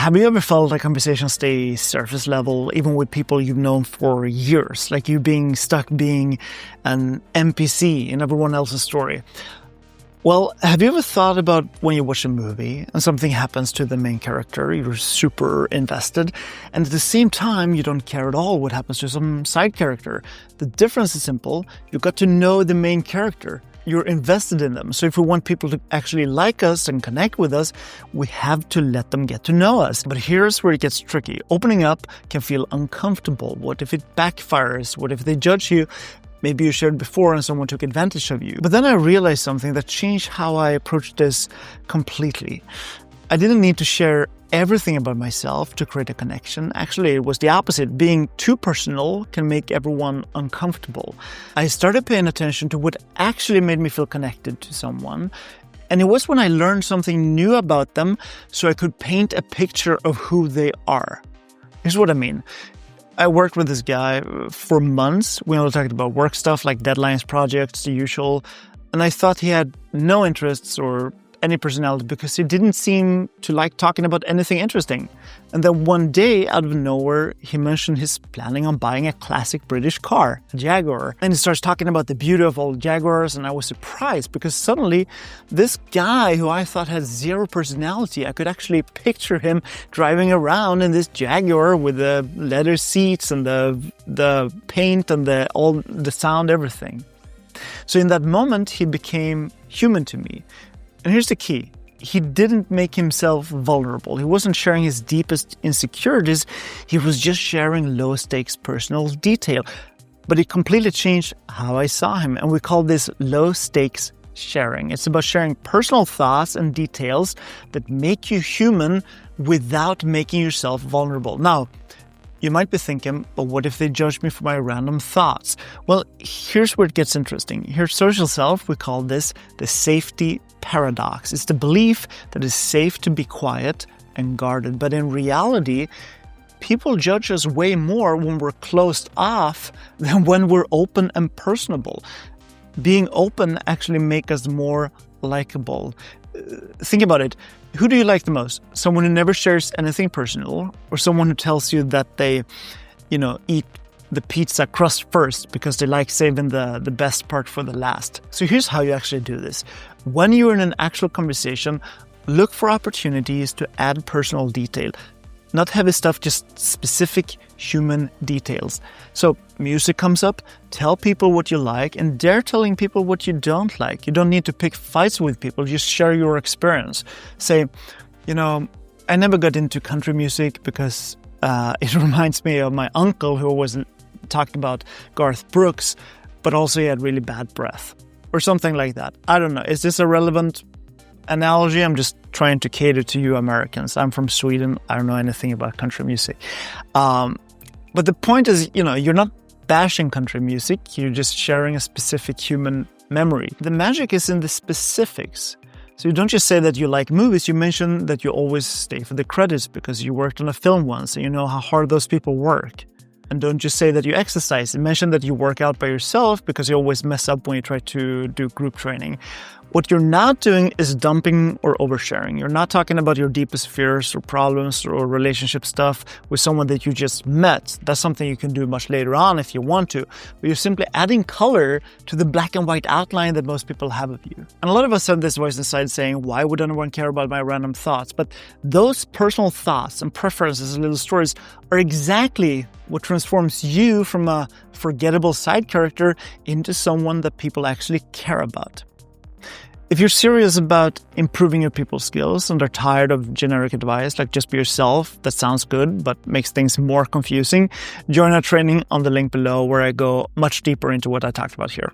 Have you ever felt like conversations stay surface level, even with people you've known for years, like you being stuck being an NPC in everyone else's story? Well, have you ever thought about when you watch a movie and something happens to the main character, you're super invested, and at the same time, you don't care at all what happens to some side character? The difference is simple. You got to know the main character. You're invested in them. So if we want people to actually like us and connect with us, we have to let them get to know us. But here's where it gets tricky. Opening up can feel uncomfortable. What if it backfires? What if they judge you? Maybe you shared before and someone took advantage of you. But then I realized something that changed how I approached this completely. I didn't need to share everything about myself to create a connection. Actually, it was the opposite. Being too personal can make everyone uncomfortable. I started paying attention to what actually made me feel connected to someone. And it was when I learned something new about them so I could paint a picture of who they are. Here's what I mean. I worked with this guy for months. We only talked about work stuff like deadlines, projects, the usual. And I thought he had no interests or any personality because he didn't seem to like talking about anything interesting. And then one day, out of nowhere, he mentioned he's planning on buying a classic British car, a Jaguar. And he starts talking about the beauty of all Jaguars, and I was surprised because suddenly this guy who I thought had zero personality, I could actually picture him driving around in this Jaguar with the leather seats and the paint and the sound, everything. So in that moment, he became human to me. And here's the key. He didn't make himself vulnerable. He wasn't sharing his deepest insecurities. He was just sharing low-stakes personal detail. But it completely changed how I saw him. And we call this low-stakes sharing. It's about sharing personal thoughts and details that make you human without making yourself vulnerable. Now, you might be thinking, but what if they judge me for my random thoughts? Well, here's where it gets interesting. Here at Social Self, we call this the safety paradox. It's the belief that it's safe to be quiet and guarded. But in reality, people judge us way more when we're closed off than when we're open and personable. Being open actually makes us more likable. Think about it. Who do you like the most? Someone who never shares anything personal, or someone who tells you that they, eat the pizza crust first because they like saving the best part for the last? So here's how you actually do this. When you're in an actual conversation, look for opportunities to add personal detail. Not heavy stuff, just specific human details. So music comes up, tell people what you like, and dare telling people what you don't like. You don't need to pick fights with people, just share your experience. Say, I never got into country music because it reminds me of my uncle who always talked about Garth Brooks, but also he had really bad breath. Or something like that. I don't know. Is this a relevant analogy? I'm just trying to cater to you Americans. I'm from Sweden. I don't know anything about country music. But the point is, you're not bashing country music. You're just sharing a specific human memory. The magic is in the specifics. So you don't just say that you like movies. You mention that you always stay for the credits because you worked on a film once and you know how hard those people work. And don't just say that you exercise. Mention that you work out by yourself because you always mess up when you try to do group training. What you're not doing is dumping or oversharing. You're not talking about your deepest fears or problems or relationship stuff with someone that you just met. That's something you can do much later on if you want to. But you're simply adding color to the black and white outline that most people have of you. And a lot of us have this voice inside saying, why would anyone care about my random thoughts? But those personal thoughts and preferences and little stories are exactly what transforms you from a forgettable side character into someone that people actually care about. If you're serious about improving your people skills and are tired of generic advice like just be yourself, that sounds good but makes things more confusing, join our training on the link below where I go much deeper into what I talked about here.